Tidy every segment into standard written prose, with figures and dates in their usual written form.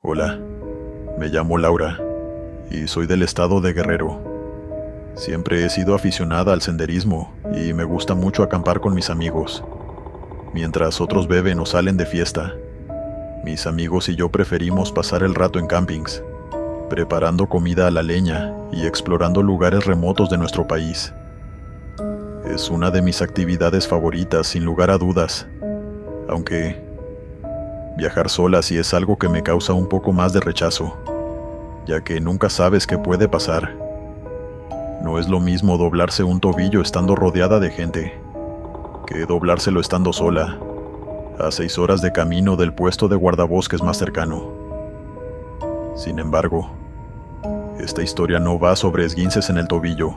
Hola, me llamo Laura y soy del estado de Guerrero. Siempre he sido aficionada al senderismo y me gusta mucho acampar con mis amigos. Mientras otros beben o salen de fiesta, mis amigos y yo preferimos pasar el rato en campings, preparando comida a la leña y explorando lugares remotos de nuestro país. Es una de mis actividades favoritas, sin lugar a dudas, aunque viajar sola sí es algo que me causa un poco más de rechazo, ya que nunca sabes qué puede pasar. No es lo mismo doblarse un tobillo estando rodeada de gente, que doblárselo estando sola, a 6 horas de camino del puesto de guardabosques más cercano. Sin embargo, esta historia no va sobre esguinces en el tobillo,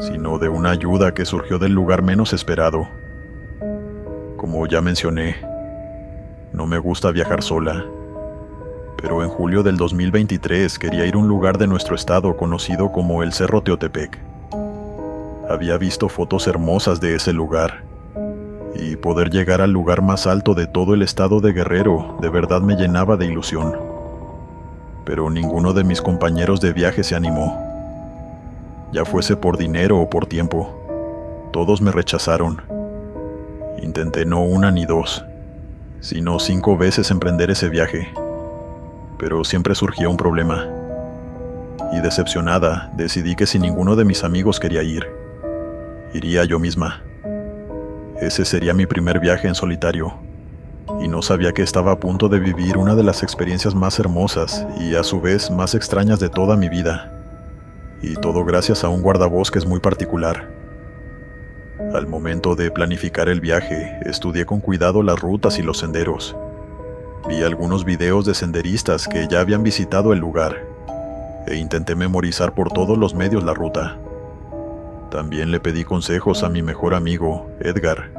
sino de una ayuda que surgió del lugar menos esperado. Como ya mencioné, no me gusta viajar sola, pero en julio del 2023 quería ir a un lugar de nuestro estado conocido como el Cerro Teotepec. Había visto fotos hermosas de ese lugar, y poder llegar al lugar más alto de todo el estado de Guerrero de verdad me llenaba de ilusión. Pero ninguno de mis compañeros de viaje se animó. Ya fuese por dinero o por tiempo, todos me rechazaron. Intenté no una ni dos, sino 5 veces emprender ese viaje, pero siempre surgía un problema. Y decepcionada, decidí que si ninguno de mis amigos quería ir, iría yo misma. Ese sería mi primer viaje en solitario, y no sabía que estaba a punto de vivir una de las experiencias más hermosas y a su vez más extrañas de toda mi vida. Y todo gracias a un guardabosques muy particular. Al momento de planificar el viaje, estudié con cuidado las rutas y los senderos. Vi algunos videos de senderistas que ya habían visitado el lugar, e intenté memorizar por todos los medios la ruta. También le pedí consejos a mi mejor amigo, Edgar.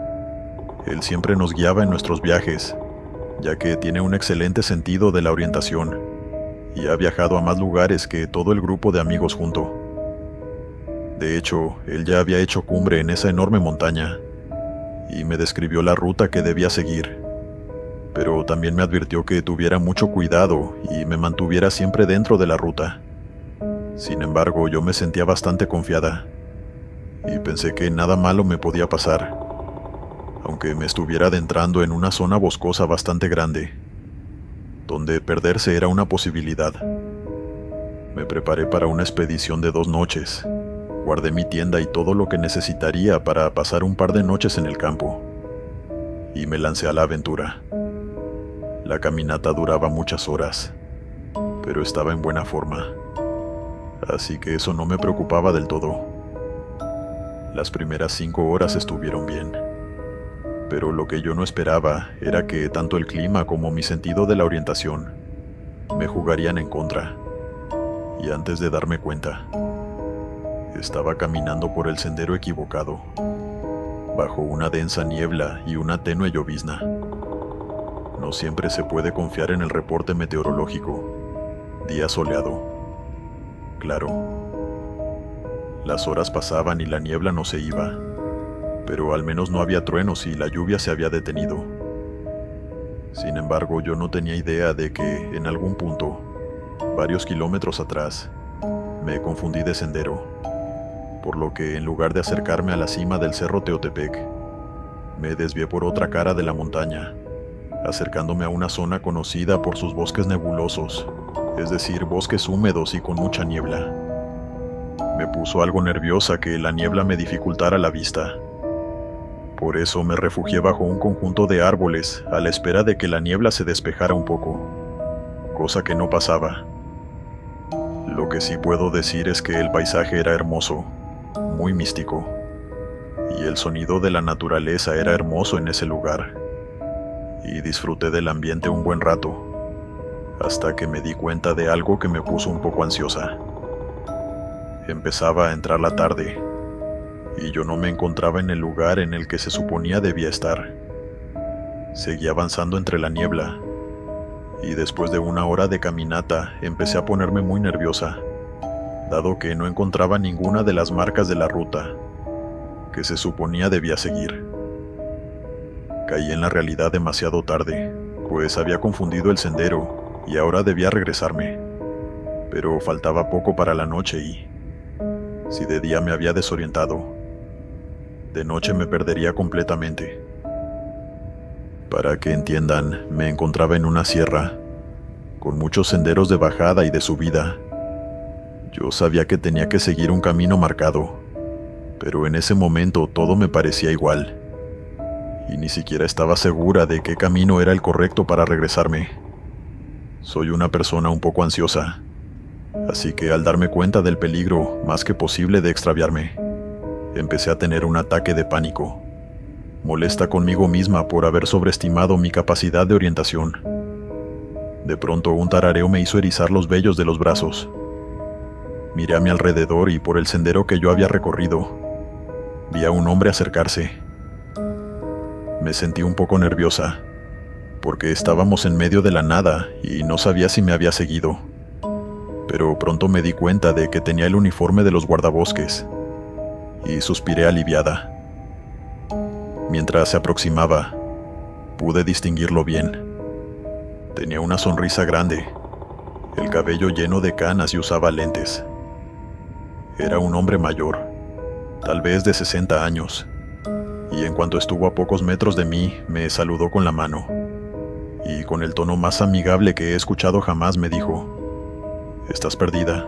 Él siempre nos guiaba en nuestros viajes, ya que tiene un excelente sentido de la orientación, y ha viajado a más lugares que todo el grupo de amigos junto. De hecho, él ya había hecho cumbre en esa enorme montaña, y me describió la ruta que debía seguir, pero también me advirtió que tuviera mucho cuidado y me mantuviera siempre dentro de la ruta. Sin embargo, yo me sentía bastante confiada, y pensé que nada malo me podía pasar, aunque me estuviera adentrando en una zona boscosa bastante grande, donde perderse era una posibilidad. Me preparé para una expedición de 2 noches. Guardé mi tienda y todo lo que necesitaría para pasar un par de noches en el campo, y me lancé a la aventura. La caminata duraba muchas horas, pero estaba en buena forma, así que eso no me preocupaba del todo. Las primeras 5 horas estuvieron bien, pero lo que yo no esperaba era que tanto el clima como mi sentido de la orientación me jugarían en contra. Y antes de darme cuenta, estaba caminando por el sendero equivocado, bajo una densa niebla y una tenue llovizna. No siempre se puede confiar en el reporte meteorológico. Día soleado. Claro. Las horas pasaban y la niebla no se iba, pero al menos no había truenos y la lluvia se había detenido. Sin embargo, yo no tenía idea de que, en algún punto, varios kilómetros atrás, me confundí de sendero, por lo que en lugar de acercarme a la cima del Cerro Teotepec, me desvié por otra cara de la montaña, acercándome a una zona conocida por sus bosques nebulosos, es decir, bosques húmedos y con mucha niebla. Me puso algo nerviosa que la niebla me dificultara la vista. Por eso me refugié bajo un conjunto de árboles a la espera de que la niebla se despejara un poco, cosa que no pasaba. Lo que sí puedo decir es que el paisaje era hermoso, muy místico, y el sonido de la naturaleza era hermoso en ese lugar, y disfruté del ambiente un buen rato, hasta que me di cuenta de algo que me puso un poco ansiosa. Empezaba a entrar la tarde, y yo no me encontraba en el lugar en el que se suponía debía estar. Seguí avanzando entre la niebla, y después de 1 hora de caminata empecé a ponerme muy nerviosa, dado que no encontraba ninguna de las marcas de la ruta que se suponía debía seguir. Caí en la realidad demasiado tarde, pues había confundido el sendero y ahora debía regresarme. Pero faltaba poco para la noche y, si de día me había desorientado, de noche me perdería completamente. Para que entiendan, me encontraba en una sierra, con muchos senderos de bajada y de subida. Yo sabía que tenía que seguir un camino marcado, pero en ese momento todo me parecía igual, y ni siquiera estaba segura de qué camino era el correcto para regresarme. Soy una persona un poco ansiosa, así que al darme cuenta del peligro más que posible de extraviarme, empecé a tener un ataque de pánico, molesta conmigo misma por haber sobreestimado mi capacidad de orientación. De pronto un tarareo me hizo erizar los vellos de los brazos. Miré a mi alrededor y por el sendero que yo había recorrido, vi a un hombre acercarse. Me sentí un poco nerviosa, porque estábamos en medio de la nada y no sabía si me había seguido. Pero pronto me di cuenta de que tenía el uniforme de los guardabosques, y suspiré aliviada. Mientras se aproximaba, pude distinguirlo bien. Tenía una sonrisa grande, el cabello lleno de canas y usaba lentes. Era un hombre mayor, tal vez de 60 años, y en cuanto estuvo a pocos metros de mí, me saludó con la mano, y con el tono más amigable que he escuchado jamás me dijo: «¿Estás perdida?».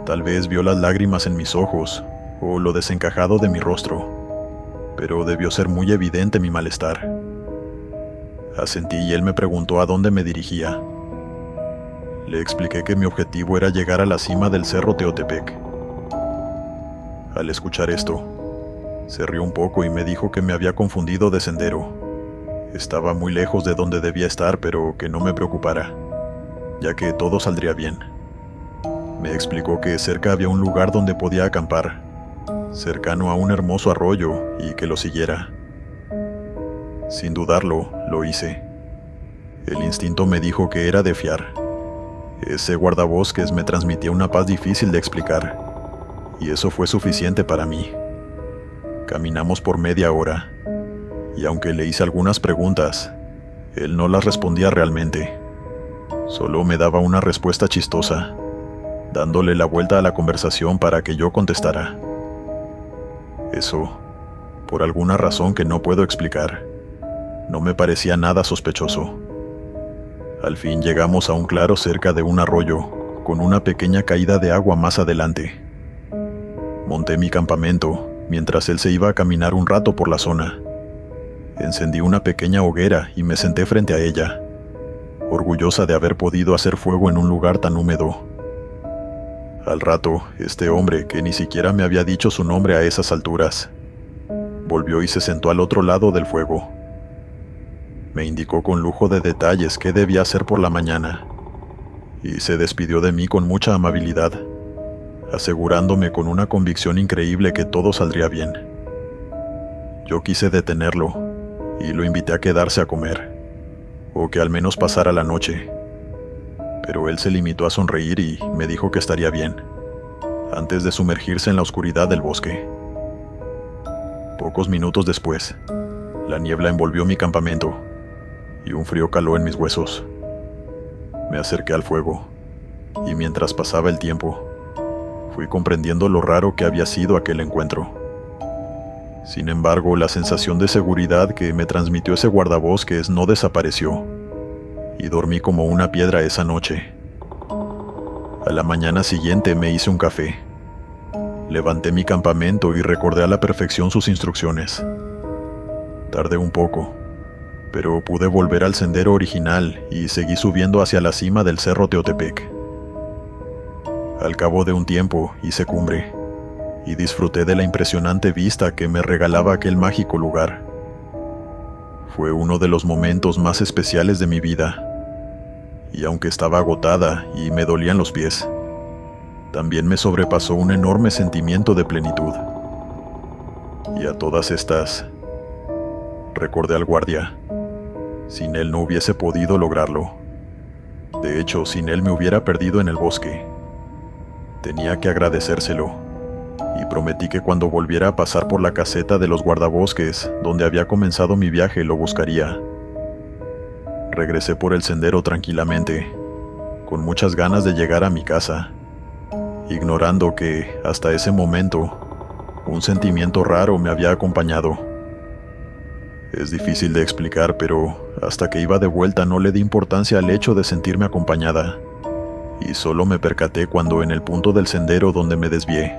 Tal vez vio las lágrimas en mis ojos, o lo desencajado de mi rostro, pero debió ser muy evidente mi malestar. Asentí y él me preguntó a dónde me dirigía. Le expliqué que mi objetivo era llegar a la cima del cerro Teotepec. Al escuchar esto, se rió un poco y me dijo que me había confundido de sendero. Estaba muy lejos de donde debía estar, pero que no me preocupara, ya que todo saldría bien. Me explicó que cerca había un lugar donde podía acampar, cercano a un hermoso arroyo, y que lo siguiera. Sin dudarlo, lo hice. El instinto me dijo que era de fiar. Ese guardabosques me transmitía una paz difícil de explicar, y eso fue suficiente para mí. Caminamos por media hora, y aunque le hice algunas preguntas, él no las respondía realmente. Solo me daba una respuesta chistosa, dándole la vuelta a la conversación para que yo contestara. Eso, por alguna razón que no puedo explicar, no me parecía nada sospechoso. Al fin llegamos a un claro cerca de un arroyo, con una pequeña caída de agua más adelante. Monté mi campamento, mientras él se iba a caminar un rato por la zona. Encendí una pequeña hoguera y me senté frente a ella, orgullosa de haber podido hacer fuego en un lugar tan húmedo. Al rato, este hombre, que ni siquiera me había dicho su nombre a esas alturas, volvió y se sentó al otro lado del fuego. Me indicó con lujo de detalles qué debía hacer por la mañana, y se despidió de mí con mucha amabilidad, asegurándome con una convicción increíble que todo saldría bien. Yo quise detenerlo, y lo invité a quedarse a comer, o que al menos pasara la noche. Pero él se limitó a sonreír y me dijo que estaría bien, antes de sumergirse en la oscuridad del bosque. Pocos minutos después, la niebla envolvió mi campamento, y un frío caló en mis huesos. Me acerqué al fuego, y mientras pasaba el tiempo, fui comprendiendo lo raro que había sido aquel encuentro. Sin embargo, la sensación de seguridad que me transmitió ese guardabosques no desapareció, y dormí como una piedra esa noche. A la mañana siguiente me hice un café. Levanté mi campamento y recordé a la perfección sus instrucciones. Tardé un poco, pero pude volver al sendero original y seguí subiendo hacia la cima del cerro Teotepec. Al cabo de un tiempo hice cumbre, y disfruté de la impresionante vista que me regalaba aquel mágico lugar. Fue uno de los momentos más especiales de mi vida, y aunque estaba agotada y me dolían los pies, también me sobrepasó un enorme sentimiento de plenitud. Y a todas estas, recordé al guardia. Sin él no hubiese podido lograrlo. De hecho, sin él me hubiera perdido en el bosque. Tenía que agradecérselo, y prometí que cuando volviera a pasar por la caseta de los guardabosques, donde había comenzado mi viaje, lo buscaría. Regresé por el sendero tranquilamente, con muchas ganas de llegar a mi casa, ignorando que, hasta ese momento, un sentimiento raro me había acompañado. Es difícil de explicar, pero hasta que iba de vuelta no le di importancia al hecho de sentirme acompañada, y solo me percaté cuando en el punto del sendero donde me desvié,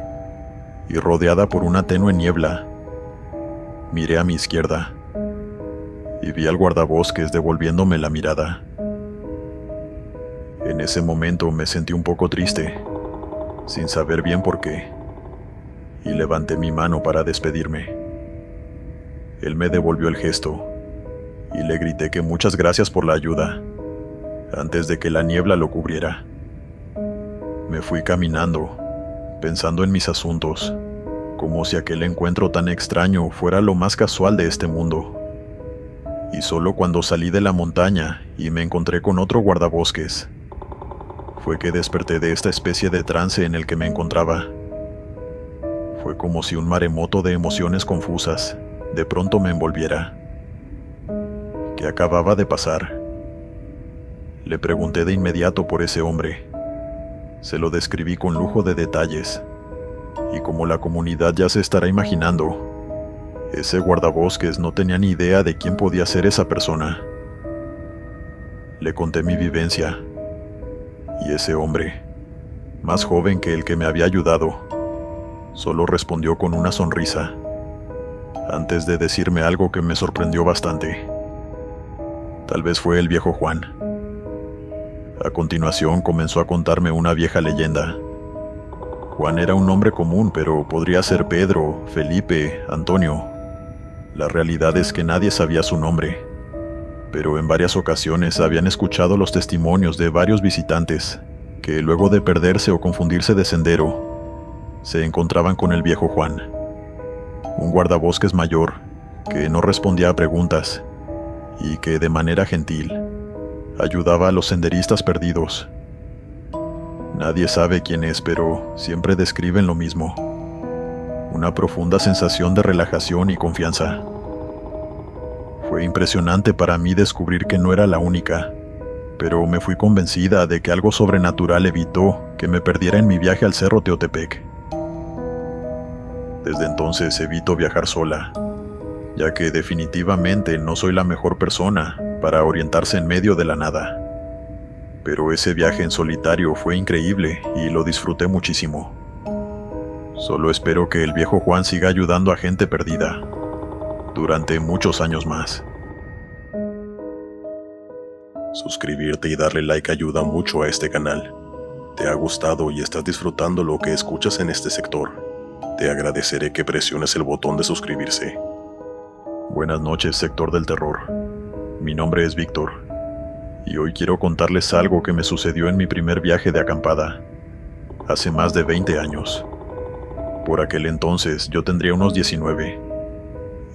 y rodeada por una tenue niebla, miré a mi izquierda, y vi al guardabosques devolviéndome la mirada. En ese momento me sentí un poco triste, sin saber bien por qué, y levanté mi mano para despedirme. Él me devolvió el gesto, y le grité que muchas gracias por la ayuda, antes de que la niebla lo cubriera. Me fui caminando, pensando en mis asuntos, como si aquel encuentro tan extraño fuera lo más casual de este mundo. Y solo cuando salí de la montaña y me encontré con otro guardabosques, fue que desperté de esta especie de trance en el que me encontraba. Fue como si un maremoto de emociones confusas de pronto me envolviera. ¿Qué acababa de pasar? Le pregunté de inmediato por ese hombre. Se lo describí con lujo de detalles, y como la comunidad ya se estará imaginando, ese guardabosques no tenía ni idea de quién podía ser esa persona. Le conté mi vivencia, y ese hombre, más joven que el que me había ayudado, solo respondió con una sonrisa, antes de decirme algo que me sorprendió bastante. Tal vez fue el viejo Juan. A continuación comenzó a contarme una vieja leyenda. Juan era un nombre común, pero podría ser Pedro, Felipe, Antonio. La realidad es que nadie sabía su nombre, pero en varias ocasiones habían escuchado los testimonios de varios visitantes que luego de perderse o confundirse de sendero, se encontraban con el viejo Juan, un guardabosques mayor que no respondía a preguntas y que de manera gentil ayudaba a los senderistas perdidos. Nadie sabe quién es, pero siempre describen lo mismo: una profunda sensación de relajación y confianza. Fue impresionante para mí descubrir que no era la única, pero me fui convencida de que algo sobrenatural evitó que me perdiera en mi viaje al Cerro Teotepec. Desde entonces evito viajar sola, ya que definitivamente no soy la mejor persona para orientarse en medio de la nada. Pero ese viaje en solitario fue increíble y lo disfruté muchísimo. Solo espero que el viejo Juan siga ayudando a gente perdida durante muchos años más. Suscribirte y darle like ayuda mucho a este canal. ¿Te ha gustado y estás disfrutando lo que escuchas en este sector? Te agradeceré que presiones el botón de suscribirse. Buenas noches, sector del terror. Mi nombre es Víctor, y hoy quiero contarles algo que me sucedió en mi primer viaje de acampada, hace más de 20 años. Por aquel entonces yo tendría unos 19,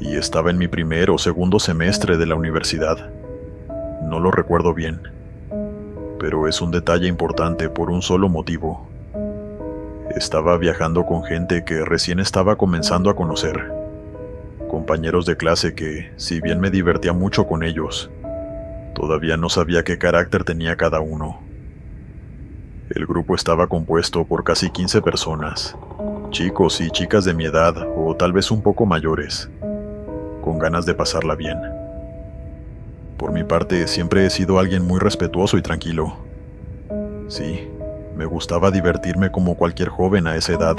y estaba en mi primer o segundo semestre de la universidad. No lo recuerdo bien, pero es un detalle importante por un solo motivo. Estaba viajando con gente que recién estaba comenzando a conocer. Compañeros de clase que, si bien me divertía mucho con ellos, todavía no sabía qué carácter tenía cada uno. El grupo estaba compuesto por casi 15 personas, chicos y chicas de mi edad o tal vez un poco mayores, con ganas de pasarla bien. Por mi parte, siempre he sido alguien muy respetuoso y tranquilo. Sí, me gustaba divertirme como cualquier joven a esa edad,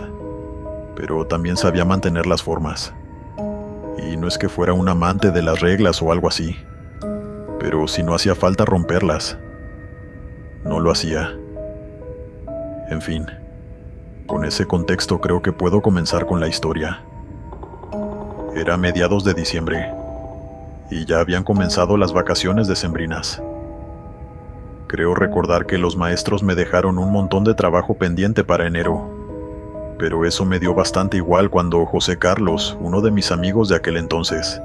pero también sabía mantener las formas. Y no es que fuera un amante de las reglas o algo así, pero si no hacía falta romperlas, no lo hacía. En fin, con ese contexto creo que puedo comenzar con la historia. Era mediados de diciembre, y ya habían comenzado las vacaciones decembrinas. Creo recordar que los maestros me dejaron un montón de trabajo pendiente para enero, pero eso me dio bastante igual cuando José Carlos, uno de mis amigos de aquel entonces,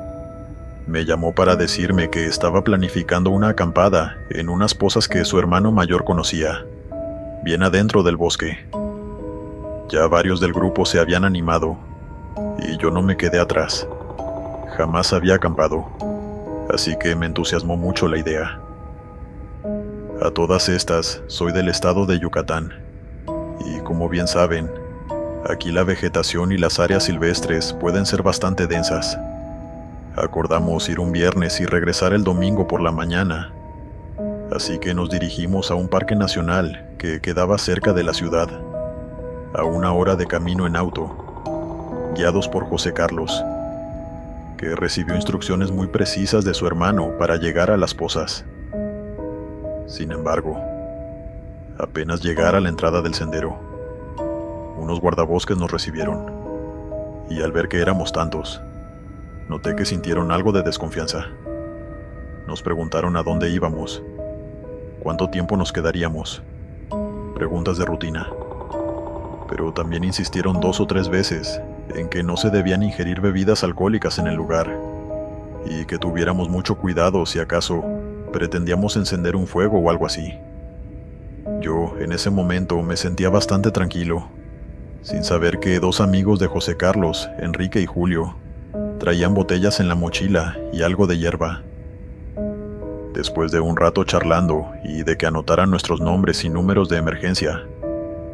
me llamó para decirme que estaba planificando una acampada en unas pozas que su hermano mayor conocía, bien adentro del bosque. Ya varios del grupo se habían animado, y yo no me quedé atrás. Jamás había acampado, así que me entusiasmó mucho la idea. A todas estas, soy del estado de Yucatán, y como bien saben, aquí la vegetación y las áreas silvestres pueden ser bastante densas. Acordamos ir un viernes y regresar el domingo por la mañana, así que nos dirigimos a un parque nacional que quedaba cerca de la ciudad, a 1 hora de camino en auto, guiados por José Carlos, que recibió instrucciones muy precisas de su hermano para llegar a Las Pozas. Sin embargo, apenas llegar a la entrada del sendero, unos guardabosques nos recibieron, y al ver que éramos tantos, noté que sintieron algo de desconfianza. Nos preguntaron a dónde íbamos, cuánto tiempo nos quedaríamos, preguntas de rutina. Pero también insistieron 2 o 3 veces en que no se debían ingerir bebidas alcohólicas en el lugar, y que tuviéramos mucho cuidado si acaso pretendíamos encender un fuego o algo así. Yo, en ese momento, me sentía bastante tranquilo, sin saber que 2 amigos de José Carlos, Enrique y Julio, traían botellas en la mochila y algo de hierba. Después de un rato charlando y de que anotaran nuestros nombres y números de emergencia,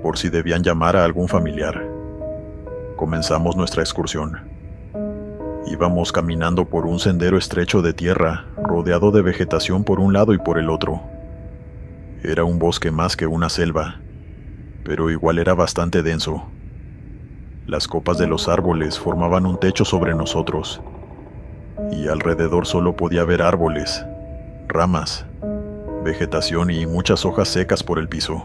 por si debían llamar a algún familiar, comenzamos nuestra excursión. Íbamos caminando por un sendero estrecho de tierra, rodeado de vegetación por un lado y por el otro. Era un bosque más que una selva, pero igual era bastante denso. Las copas de los árboles formaban un techo sobre nosotros, y alrededor solo podía ver árboles, ramas, vegetación y muchas hojas secas por el piso.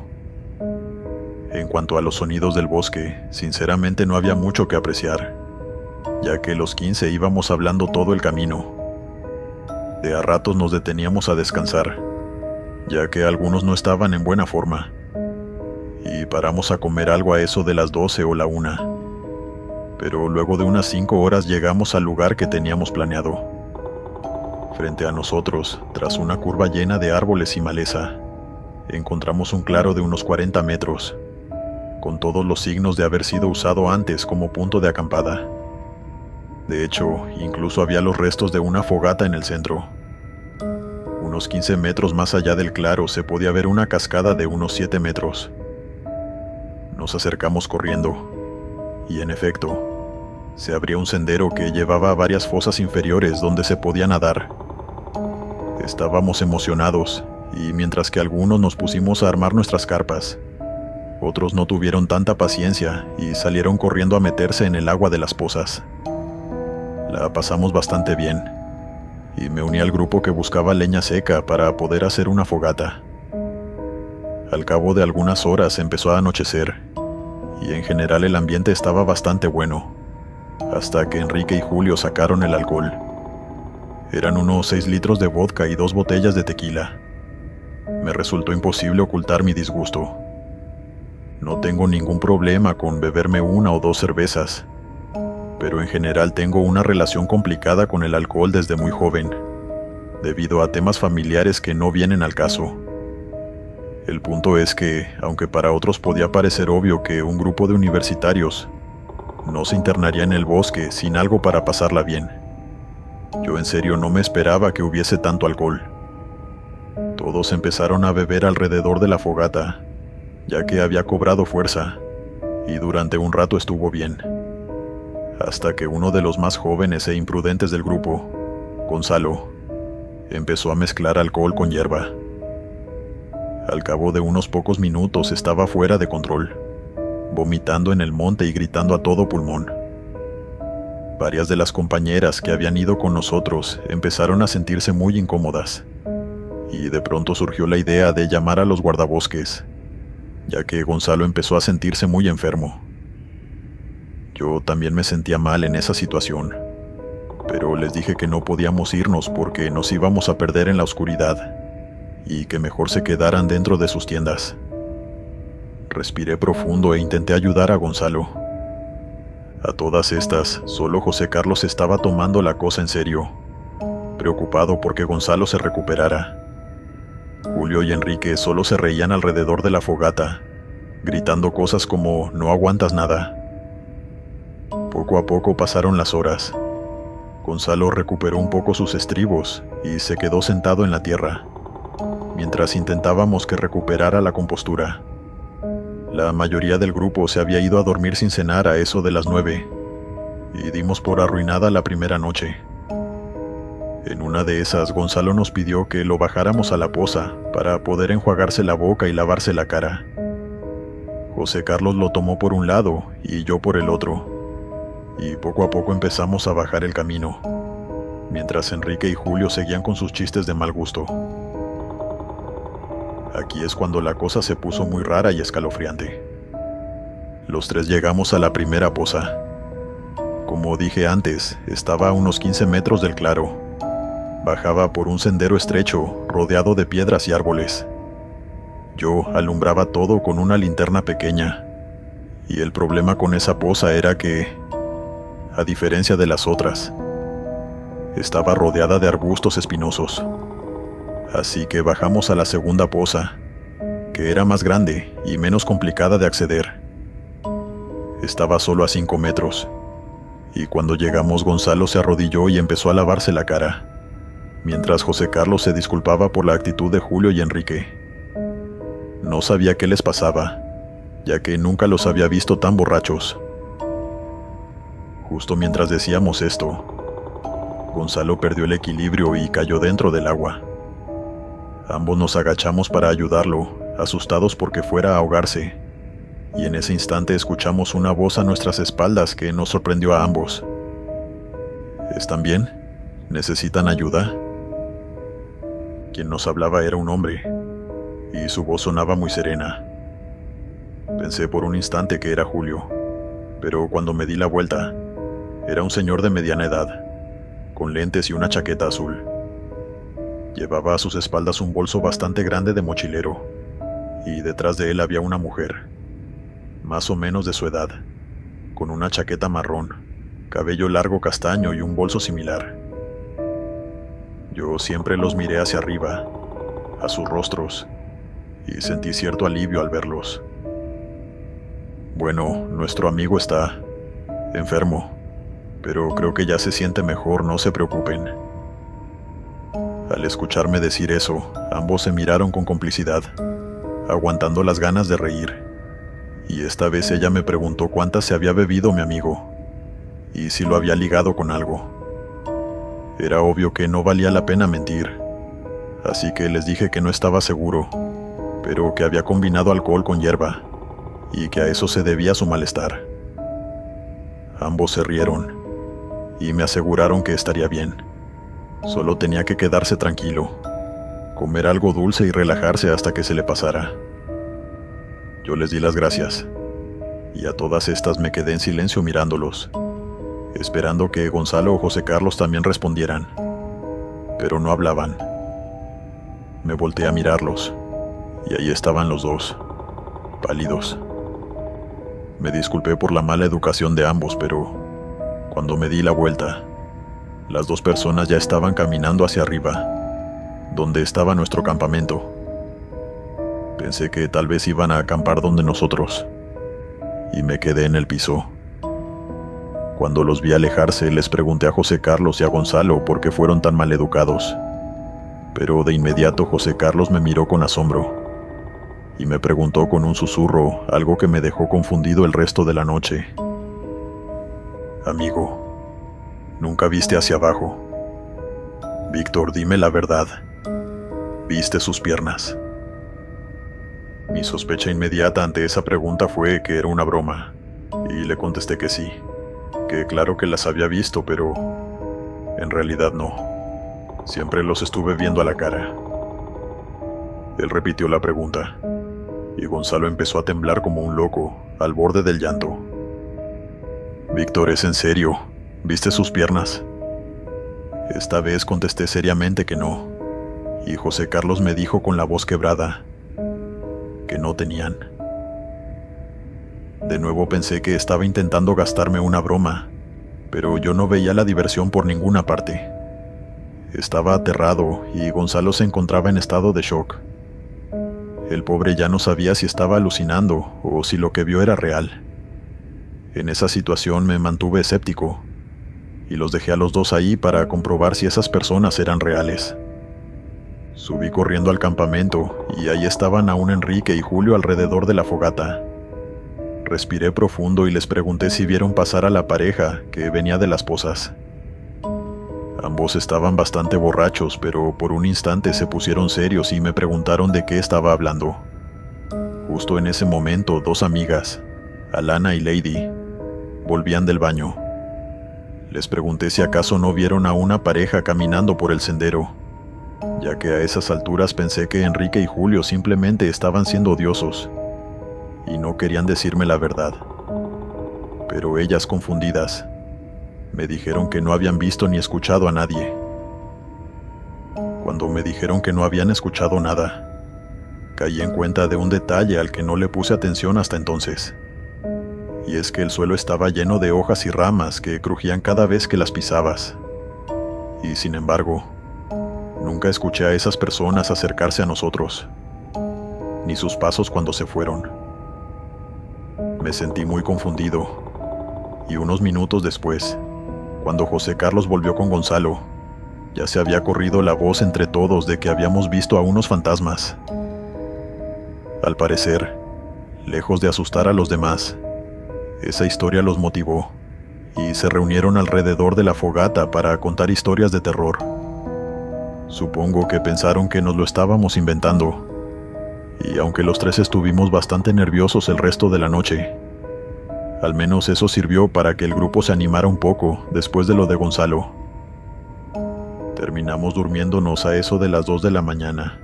En cuanto a los sonidos del bosque, sinceramente no había mucho que apreciar, ya que los 15 íbamos hablando todo el camino. De a ratos nos deteníamos a descansar, ya que algunos no estaban en buena forma, y paramos a comer algo a eso de las 12 o la 1. Pero luego de unas 5 horas llegamos al lugar que teníamos planeado. Frente a nosotros, tras una curva llena de árboles y maleza, encontramos un claro de unos 40 metros, con todos los signos de haber sido usado antes como punto de acampada. De hecho, incluso había los restos de una fogata en el centro. Unos 15 metros más allá del claro se podía ver una cascada de unos 7 metros. Nos acercamos corriendo, y en efecto, se abría un sendero que llevaba a varias fosas inferiores donde se podía nadar. Estábamos emocionados, y mientras que algunos nos pusimos a armar nuestras carpas, otros no tuvieron tanta paciencia y salieron corriendo a meterse en el agua de las pozas. La pasamos bastante bien, y me uní al grupo que buscaba leña seca para poder hacer una fogata. Al cabo de algunas horas empezó a anochecer, y en general el ambiente estaba bastante bueno, hasta que Enrique y Julio sacaron el alcohol. Eran unos 6 litros de vodka y 2 botellas de tequila. Me resultó imposible ocultar mi disgusto. No tengo ningún problema con beberme 1 o 2 cervezas, pero en general tengo una relación complicada con el alcohol desde muy joven, debido a temas familiares que no vienen al caso. El punto es que, aunque para otros podía parecer obvio que un grupo de universitarios no se internaría en el bosque sin algo para pasarla bien, yo en serio no me esperaba que hubiese tanto alcohol. Todos empezaron a beber alrededor de la fogata, ya que había cobrado fuerza, y durante un rato estuvo bien. Hasta que uno de los más jóvenes e imprudentes del grupo, Gonzalo, empezó a mezclar alcohol con hierba. Al cabo de unos pocos minutos estaba fuera de control, vomitando en el monte y gritando a todo pulmón. Varias de las compañeras que habían ido con nosotros empezaron a sentirse muy incómodas, y de pronto surgió la idea de llamar a los guardabosques, ya que Gonzalo empezó a sentirse muy enfermo. Yo también me sentía mal en esa situación, pero les dije que no podíamos irnos porque nos íbamos a perder en la oscuridad, y que mejor se quedaran dentro de sus tiendas. Respiré profundo e intenté ayudar a Gonzalo. A todas estas, solo José Carlos estaba tomando la cosa en serio, preocupado porque Gonzalo se recuperara. Julio y Enrique solo se reían alrededor de la fogata, gritando cosas como "no aguantas nada". Poco a poco pasaron las horas. Gonzalo recuperó un poco sus estribos y se quedó sentado en la tierra. mientras intentábamos que recuperara la compostura. La mayoría del grupo se había ido a dormir sin cenar a eso de las 9, y dimos por arruinada la primera noche. En una de esas, Gonzalo nos pidió que lo bajáramos a la poza para poder enjuagarse la boca y lavarse la cara. José Carlos lo tomó por un lado y yo por el otro, y poco a poco empezamos a bajar el camino, mientras Enrique y Julio seguían con sus chistes de mal gusto. Aquí es cuando la cosa se puso muy rara y escalofriante. Los tres llegamos a la primera poza. Como dije antes, estaba a unos 15 metros del claro. Bajaba por un sendero estrecho, rodeado de piedras y árboles. Yo alumbraba todo con una linterna pequeña, y el problema con esa poza era que, a diferencia de las otras, estaba rodeada de arbustos espinosos. Así que bajamos a la segunda poza, que era más grande y menos complicada de acceder. Estaba solo a 5 metros, y cuando llegamos Gonzalo se arrodilló y empezó a lavarse la cara, mientras José Carlos se disculpaba por la actitud de Julio y Enrique. No sabía qué les pasaba, ya que nunca los había visto tan borrachos. Justo mientras decíamos esto, Gonzalo perdió el equilibrio y cayó dentro del agua. Ambos nos agachamos para ayudarlo, asustados porque fuera a ahogarse, y en ese instante escuchamos una voz a nuestras espaldas que nos sorprendió a ambos. ¿Están bien? ¿Necesitan ayuda? Quien nos hablaba era un hombre, y su voz sonaba muy serena. Pensé por un instante que era Julio, pero cuando me di la vuelta, era un señor de mediana edad, con lentes y una chaqueta azul. Llevaba a sus espaldas un bolso bastante grande de mochilero, y detrás de él había una mujer, más o menos de su edad, con una chaqueta marrón, cabello largo castaño y un bolso similar. Yo siempre los miré hacia arriba, a sus rostros, y sentí cierto alivio al verlos. Bueno, nuestro amigo está enfermo, pero creo que ya se siente mejor, no se preocupen. Al escucharme decir eso, ambos se miraron con complicidad, aguantando las ganas de reír, y esta vez ella me preguntó cuántas se había bebido mi amigo, y si lo había ligado con algo. Era obvio que no valía la pena mentir, así que les dije que no estaba seguro, pero que había combinado alcohol con hierba, y que a eso se debía su malestar. Ambos se rieron, y me aseguraron que estaría bien. Solo tenía que quedarse tranquilo, comer algo dulce y relajarse hasta que se le pasara. Yo les di las gracias, y a todas estas me quedé en silencio mirándolos, esperando que Gonzalo o José Carlos también respondieran, pero no hablaban. Me volteé a mirarlos, y ahí estaban los dos, pálidos. Me disculpé por la mala educación de ambos, pero cuando me di la vuelta, las dos personas ya estaban caminando hacia arriba, donde estaba nuestro campamento. Pensé que tal vez iban a acampar donde nosotros, y me quedé en el piso. Cuando los vi alejarse, les pregunté a José Carlos y a Gonzalo por qué fueron tan maleducados, pero de inmediato José Carlos me miró con asombro, y me preguntó con un susurro algo que me dejó confundido el resto de la noche. Amigo, ¿nunca viste hacia abajo? Víctor, dime la verdad. ¿Viste sus piernas? Mi sospecha inmediata ante esa pregunta fue que era una broma, y le contesté que sí, que claro que las había visto, pero en realidad no. Siempre los estuve viendo a la cara. Él repitió la pregunta, y Gonzalo empezó a temblar como un loco, al borde del llanto. Víctor, ¿es en serio? ¿Viste sus piernas? Esta vez contesté seriamente que no, y José Carlos me dijo con la voz quebrada que no tenían. De nuevo pensé que estaba intentando gastarme una broma, pero yo no veía la diversión por ninguna parte. Estaba aterrado y Gonzalo se encontraba en estado de shock. El pobre ya no sabía si estaba alucinando o si lo que vio era real. En esa situación me mantuve escéptico, y los dejé a los dos ahí para comprobar si esas personas eran reales. Subí corriendo al campamento y ahí estaban aún Enrique y Julio alrededor de la fogata. Respiré profundo y les pregunté si vieron pasar a la pareja que venía de las pozas. Ambos estaban bastante borrachos, pero por un instante se pusieron serios y me preguntaron de qué estaba hablando. Justo en ese momento, dos amigas, Alana y Lady, volvían del baño. Les pregunté si acaso no vieron a una pareja caminando por el sendero, ya que a esas alturas pensé que Enrique y Julio simplemente estaban siendo odiosos y no querían decirme la verdad. Pero ellas, confundidas, me dijeron que no habían visto ni escuchado a nadie. Cuando me dijeron que no habían escuchado nada, caí en cuenta de un detalle al que no le puse atención hasta entonces. Y es que el suelo estaba lleno de hojas y ramas que crujían cada vez que las pisabas. Y sin embargo, nunca escuché a esas personas acercarse a nosotros, ni sus pasos cuando se fueron. Me sentí muy confundido, y unos minutos después, cuando José Carlos volvió con Gonzalo, ya se había corrido la voz entre todos de que habíamos visto a unos fantasmas. Al parecer, lejos de asustar a los demás, esa historia los motivó, y se reunieron alrededor de la fogata para contar historias de terror. Supongo que pensaron que nos lo estábamos inventando, y aunque los tres estuvimos bastante nerviosos el resto de la noche, al menos eso sirvió para que el grupo se animara un poco después de lo de Gonzalo. Terminamos durmiéndonos a eso de las 2 de la mañana,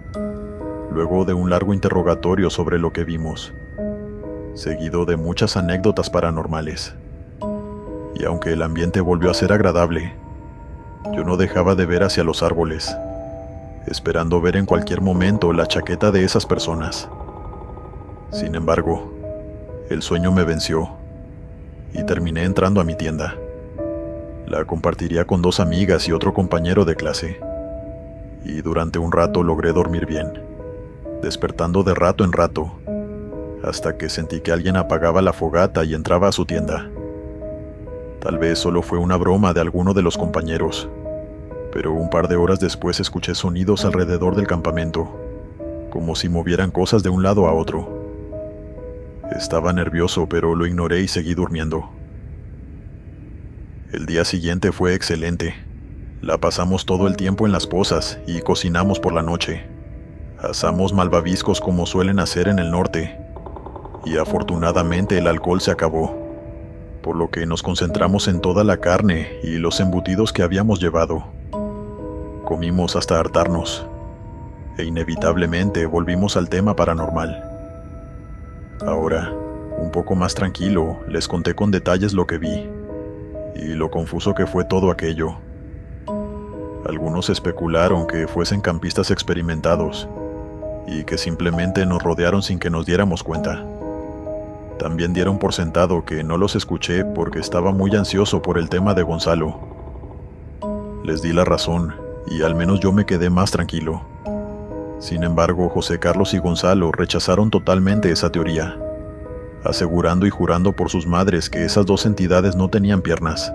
luego de un largo interrogatorio sobre lo que vimos, seguido de muchas anécdotas paranormales. Y aunque el ambiente volvió a ser agradable, yo no dejaba de ver hacia los árboles, esperando ver en cualquier momento la chaqueta de esas personas. Sin embargo, el sueño me venció y terminé entrando a mi tienda. La compartiría con dos amigas y otro compañero de clase, y durante un rato logré dormir bien, despertando de rato en rato, hasta que sentí que alguien apagaba la fogata y entraba a su tienda. Tal vez solo fue una broma de alguno de los compañeros, pero un par de horas después escuché sonidos alrededor del campamento, como si movieran cosas de un lado a otro. Estaba nervioso, pero lo ignoré y seguí durmiendo. El día siguiente fue excelente. La pasamos todo el tiempo en las pozas y cocinamos por la noche. Asamos malvaviscos como suelen hacer en el norte, y afortunadamente el alcohol se acabó, por lo que nos concentramos en toda la carne y los embutidos que habíamos llevado. Comimos hasta hartarnos, e inevitablemente volvimos al tema paranormal. Ahora, un poco más tranquilo, les conté con detalles lo que vi, y lo confuso que fue todo aquello. Algunos especularon que fuesen campistas experimentados, y que simplemente nos rodearon sin que nos diéramos cuenta. También dieron por sentado que no los escuché porque estaba muy ansioso por el tema de Gonzalo. Les di la razón, y al menos yo me quedé más tranquilo. Sin embargo, José Carlos y Gonzalo rechazaron totalmente esa teoría, asegurando y jurando por sus madres que esas dos entidades no tenían piernas.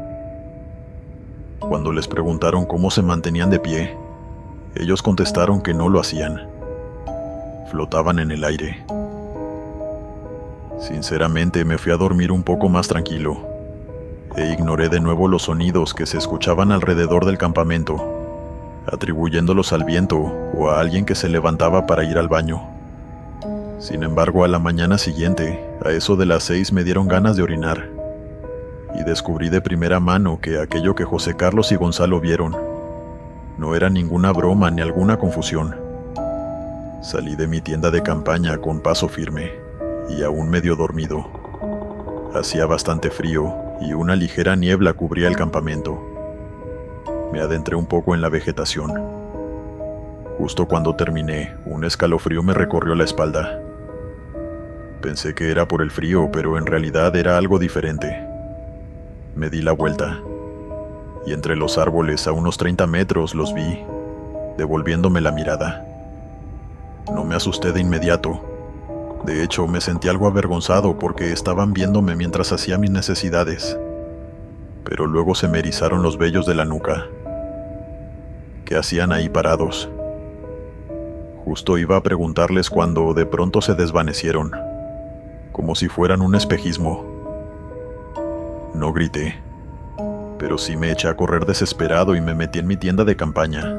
Cuando les preguntaron cómo se mantenían de pie, ellos contestaron que no lo hacían. Flotaban en el aire. Sinceramente, me fui a dormir un poco más tranquilo, e ignoré de nuevo los sonidos que se escuchaban alrededor del campamento, atribuyéndolos al viento o a alguien que se levantaba para ir al baño. Sin embargo, a la mañana siguiente, a eso de las 6 me dieron ganas de orinar, y descubrí de primera mano que aquello que José Carlos y Gonzalo vieron no era ninguna broma ni alguna confusión. Salí de mi tienda de campaña con paso firme y aún medio dormido. Hacía bastante frío y una ligera niebla cubría el campamento. Me adentré un poco en la vegetación. Justo cuando terminé, un escalofrío me recorrió la espalda. Pensé que era por el frío, pero en realidad era algo diferente. Me di la vuelta, y entre los árboles a unos 30 metros los vi, devolviéndome la mirada. No me asusté de inmediato. De hecho, me sentí algo avergonzado porque estaban viéndome mientras hacía mis necesidades. Pero luego se me erizaron los vellos de la nuca. ¿Qué hacían ahí parados? Justo iba a preguntarles cuando de pronto se desvanecieron, como si fueran un espejismo. No grité, pero sí me eché a correr desesperado y me metí en mi tienda de campaña,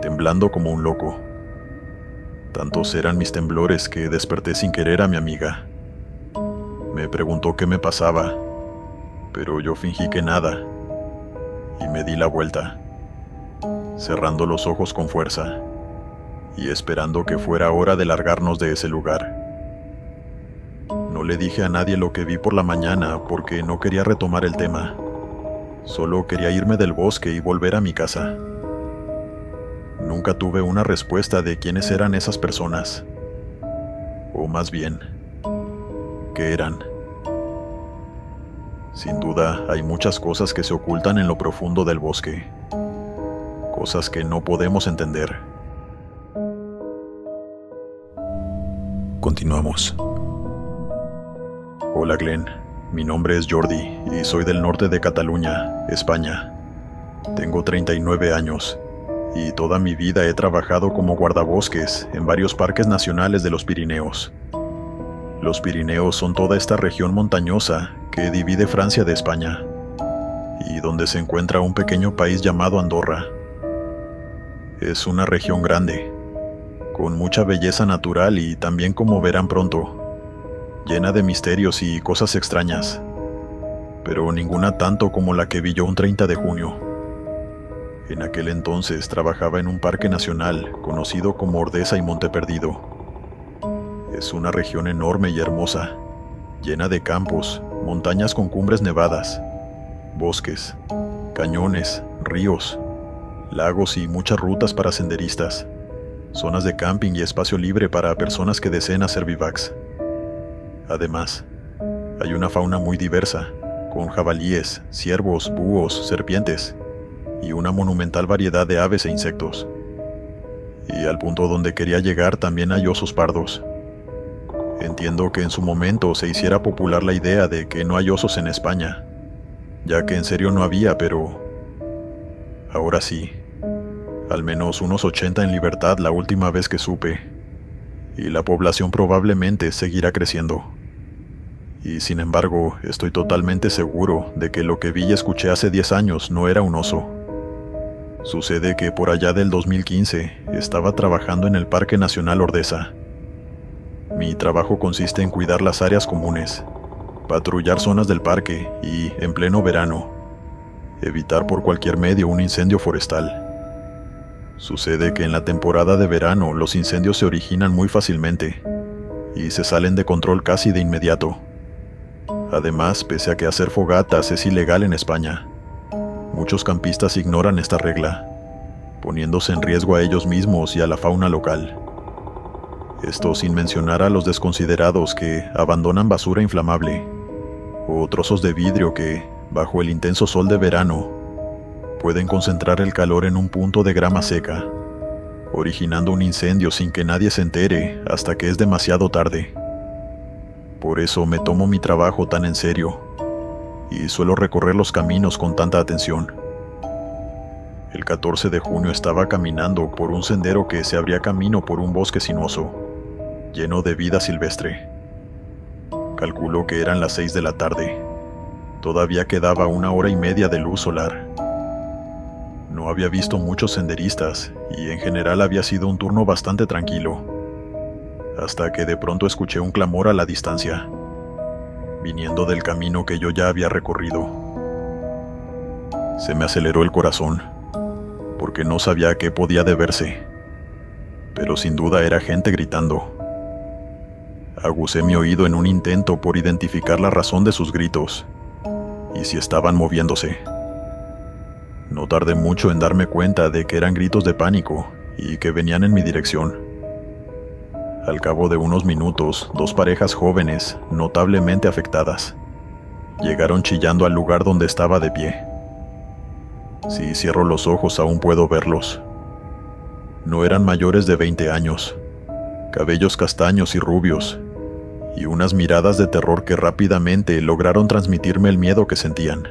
temblando como un loco. Tantos eran mis temblores que desperté sin querer a mi amiga. Me preguntó qué me pasaba, pero yo fingí que nada, y me di la vuelta, cerrando los ojos con fuerza, y esperando que fuera hora de largarnos de ese lugar. No le dije a nadie lo que vi por la mañana porque no quería retomar el tema. Solo quería irme del bosque y volver a mi casa. Nunca tuve una respuesta de quiénes eran esas personas. O más bien, ¿qué eran? Sin duda, hay muchas cosas que se ocultan en lo profundo del bosque. Cosas que no podemos entender. Continuamos. Hola Glenn, mi nombre es Jordi y soy del norte de Cataluña, España. Tengo 39 años y toda mi vida he trabajado como guardabosques en varios parques nacionales de los Pirineos. Los Pirineos son toda esta región montañosa que divide Francia de España y donde se encuentra un pequeño país llamado Andorra. Es una región grande, con mucha belleza natural y también, como verán pronto, llena de misterios y cosas extrañas, pero ninguna tanto como la que vi yo un 30 de junio. En aquel entonces trabajaba en un parque nacional conocido como Ordesa y Monte Perdido. Es una región enorme y hermosa, llena de campos, montañas con cumbres nevadas, bosques, cañones, ríos, lagos y muchas rutas para senderistas, zonas de camping y espacio libre para personas que deseen hacer bivacs. Además, hay una fauna muy diversa, con jabalíes, ciervos, búhos, serpientes y una monumental variedad de aves e insectos. Y al punto donde quería llegar también hay osos pardos. Entiendo que en su momento se hiciera popular la idea de que no hay osos en España, ya que en serio no había, pero ahora sí. Al menos unos 80 en libertad la última vez que supe, y la población probablemente seguirá creciendo. Y sin embargo, estoy totalmente seguro de que lo que vi y escuché hace 10 años no era un oso. Sucede que por allá del 2015 estaba trabajando en el Parque Nacional Ordesa. Mi trabajo consiste en cuidar las áreas comunes, patrullar zonas del parque y, en pleno verano, evitar por cualquier medio un incendio forestal. Sucede que en la temporada de verano los incendios se originan muy fácilmente y se salen de control casi de inmediato. Además, pese a que hacer fogatas es ilegal en España, muchos campistas ignoran esta regla, poniéndose en riesgo a ellos mismos y a la fauna local. Esto sin mencionar a los desconsiderados que abandonan basura inflamable o trozos de vidrio que, bajo el intenso sol de verano, pueden concentrar el calor en un punto de grama seca, originando un incendio sin que nadie se entere hasta que es demasiado tarde. Por eso me tomo mi trabajo tan en serio y suelo recorrer los caminos con tanta atención. El 14 de junio estaba caminando por un sendero que se abría camino por un bosque sinuoso, lleno de vida silvestre. Calculo que eran las 6 de la tarde. Todavía quedaba 1 hora y media de luz solar. No había visto muchos senderistas y en general había sido un turno bastante tranquilo, hasta que de pronto escuché un clamor a la distancia, viniendo del camino que yo ya había recorrido. Se me aceleró el corazón, porque no sabía a qué podía deberse, pero sin duda era gente gritando. Agucé mi oído en un intento por identificar la razón de sus gritos, y si estaban moviéndose. No tardé mucho en darme cuenta de que eran gritos de pánico y que venían en mi dirección. Al cabo de unos minutos, 2 parejas jóvenes, notablemente afectadas, llegaron chillando al lugar donde estaba de pie. Si cierro los ojos aún puedo verlos. No eran mayores de 20 años, cabellos castaños y rubios, y unas miradas de terror que rápidamente lograron transmitirme el miedo que sentían.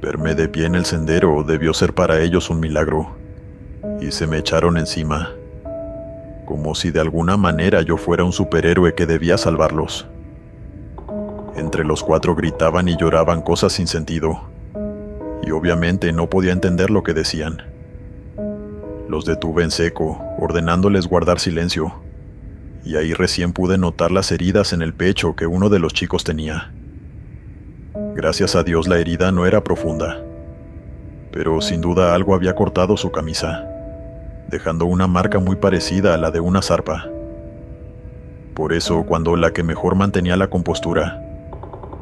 Verme de pie en el sendero debió ser para ellos un milagro, y se me echaron encima, como si de alguna manera yo fuera un superhéroe que debía salvarlos. Entre los 4 gritaban y lloraban cosas sin sentido, y obviamente no podía entender lo que decían. Los detuve en seco, ordenándoles guardar silencio, y ahí recién pude notar las heridas en el pecho que uno de los chicos tenía. Gracias a Dios la herida no era profunda, pero sin duda algo había cortado su camisa, dejando una marca muy parecida a la de una zarpa. Por eso, cuando la que mejor mantenía la compostura,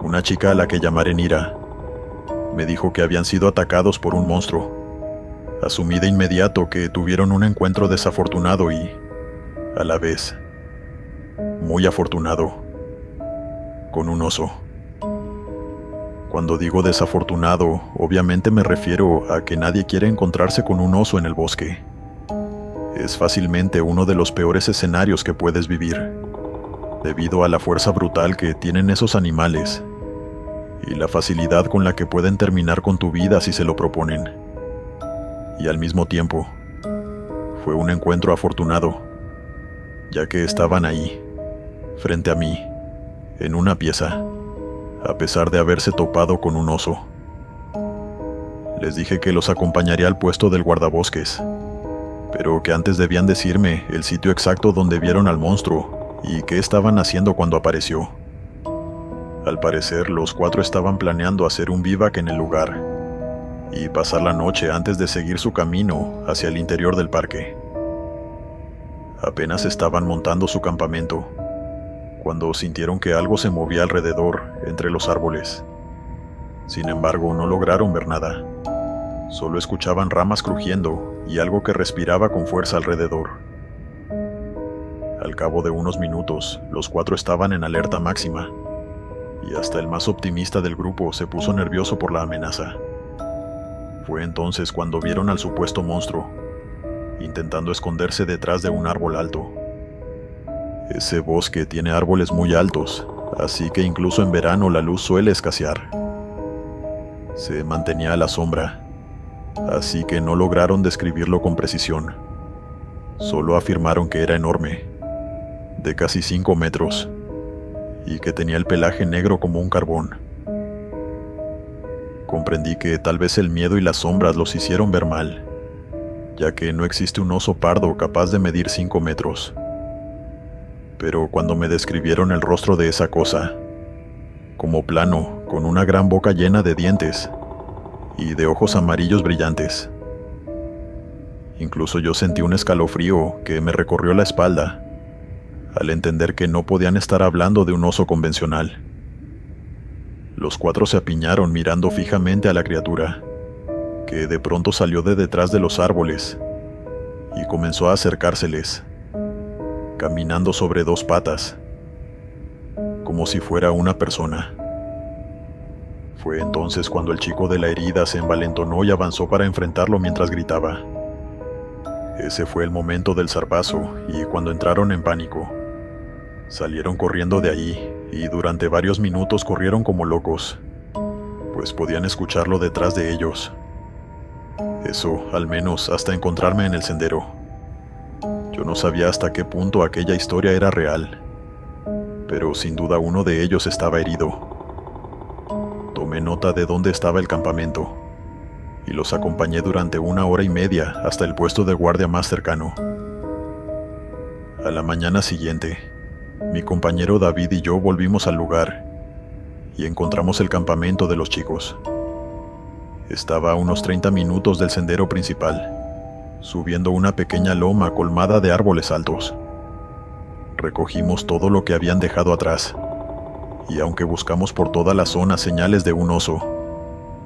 una chica a la que llamaré Nira, me dijo que habían sido atacados por un monstruo, asumí de inmediato que tuvieron un encuentro desafortunado y, a la vez, muy afortunado, con un oso. Cuando digo desafortunado, obviamente me refiero a que nadie quiere encontrarse con un oso en el bosque. Es fácilmente uno de los peores escenarios que puedes vivir, debido a la fuerza brutal que tienen esos animales y la facilidad con la que pueden terminar con tu vida si se lo proponen. Y al mismo tiempo, fue un encuentro afortunado, ya que estaban ahí, frente a mí, en una pieza, a pesar de haberse topado con un oso. Les dije que los acompañaría al puesto del guardabosques, pero que antes debían decirme el sitio exacto donde vieron al monstruo y qué estaban haciendo cuando apareció. Al parecer, los 4 estaban planeando hacer un vivac en el lugar y pasar la noche antes de seguir su camino hacia el interior del parque. Apenas estaban montando su campamento cuando sintieron que algo se movía alrededor, entre los árboles. Sin embargo, no lograron ver nada. Solo escuchaban ramas crujiendo y algo que respiraba con fuerza alrededor. Al cabo de unos minutos, los 4 estaban en alerta máxima, y hasta el más optimista del grupo se puso nervioso por la amenaza. Fue entonces cuando vieron al supuesto monstruo, intentando esconderse detrás de un árbol alto. Ese bosque tiene árboles muy altos, así que incluso en verano la luz suele escasear. Se mantenía a la sombra, así que no lograron describirlo con precisión. Solo afirmaron que era enorme, de casi 5 metros, y que tenía el pelaje negro como un carbón. Comprendí que tal vez el miedo y las sombras los hicieron ver mal, ya que no existe un oso pardo capaz de medir 5 metros. Pero cuando me describieron el rostro de esa cosa, como plano, con una gran boca llena de dientes y de ojos amarillos brillantes, incluso yo sentí un escalofrío que me recorrió la espalda al entender que no podían estar hablando de un oso convencional. Los 4 se apiñaron mirando fijamente a la criatura, que de pronto salió de detrás de los árboles y comenzó a acercárseles, caminando sobre 2 patas, como si fuera una persona. Fue entonces cuando el chico de la herida se envalentonó y avanzó para enfrentarlo mientras gritaba. Ese fue el momento del zarpazo, y cuando entraron en pánico, salieron corriendo de allí, y durante varios minutos corrieron como locos, pues podían escucharlo detrás de ellos. Eso, al menos, hasta encontrarme en el sendero. Yo no sabía hasta qué punto aquella historia era real, pero sin duda uno de ellos estaba herido. Tomé nota de dónde estaba el campamento, y los acompañé durante 1 hora y media hasta el puesto de guardia más cercano. A la mañana siguiente, mi compañero David y yo volvimos al lugar y encontramos el campamento de los chicos. Estaba a unos 30 minutos del sendero principal, subiendo una pequeña loma colmada de árboles altos. Recogimos todo lo que habían dejado atrás, y aunque buscamos por toda la zona señales de un oso,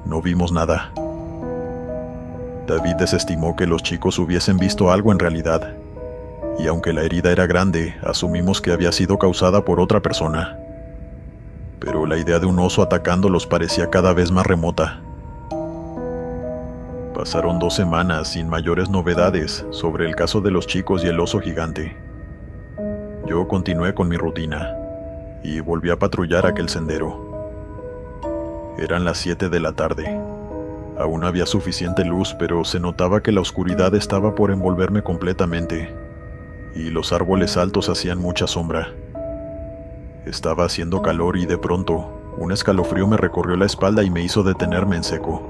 no vimos nada. David desestimó que los chicos hubiesen visto algo en realidad, y aunque la herida era grande, asumimos que había sido causada por otra persona. Pero la idea de un oso atacándolos parecía cada vez más remota. Pasaron 2 semanas sin mayores novedades sobre el caso de los chicos y el oso gigante. Yo continué con mi rutina y volví a patrullar aquel sendero. Eran las 7 de la tarde. Aún había suficiente luz, pero se notaba que la oscuridad estaba por envolverme completamente, y los árboles altos hacían mucha sombra. Estaba haciendo calor y de pronto, un escalofrío me recorrió la espalda y me hizo detenerme en seco.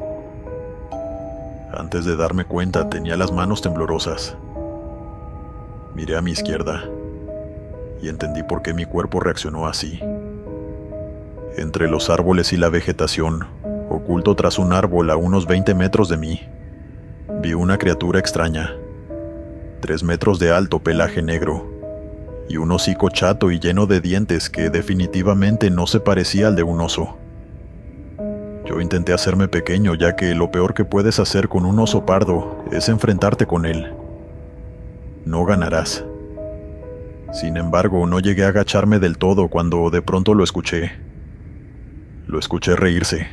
Antes de darme cuenta, tenía las manos temblorosas. Miré a mi izquierda y entendí por qué mi cuerpo reaccionó así. Entre los árboles y la vegetación, oculto tras un árbol a unos 20 metros de mí, vi una criatura extraña. 3 metros de alto, pelaje negro, y un hocico chato y lleno de dientes que definitivamente no se parecía al de un oso. Yo intenté hacerme pequeño, ya que lo peor que puedes hacer con un oso pardo es enfrentarte con él. No ganarás. Sin embargo, no llegué a agacharme del todo cuando de pronto lo escuché. Lo escuché reírse.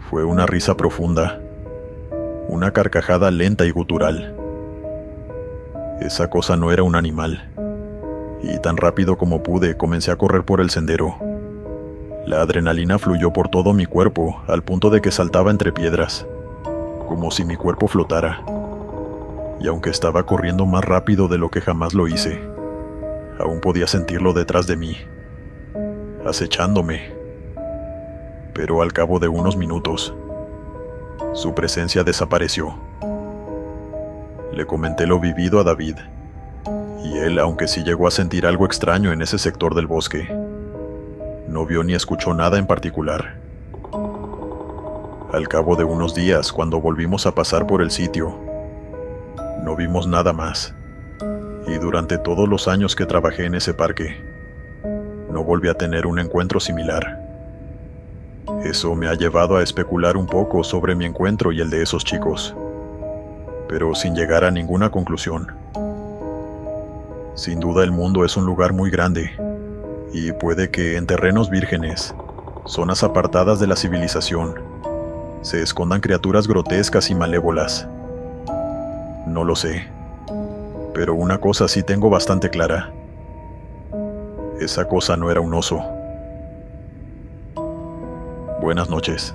Fue una risa profunda, una carcajada lenta y gutural. Esa cosa no era un animal, y tan rápido como pude comencé a correr por el sendero. La adrenalina fluyó por todo mi cuerpo al punto de que saltaba entre piedras, como si mi cuerpo flotara. Y aunque estaba corriendo más rápido de lo que jamás lo hice, aún podía sentirlo detrás de mí, acechándome. Pero al cabo de unos minutos, su presencia desapareció. Le comenté lo vivido a David, y él, aunque sí llegó a sentir algo extraño en ese sector del bosque, no vio ni escuchó nada en particular. Al cabo de unos días, cuando volvimos a pasar por el sitio, no vimos nada más, y durante todos los años que trabajé en ese parque, no volví a tener un encuentro similar. Eso me ha llevado a especular un poco sobre mi encuentro y el de esos chicos, pero sin llegar a ninguna conclusión. Sin duda el mundo es un lugar muy grande, y puede que en terrenos vírgenes, zonas apartadas de la civilización, se escondan criaturas grotescas y malévolas. No lo sé, pero una cosa sí tengo bastante clara. Esa cosa no era un oso. Buenas noches.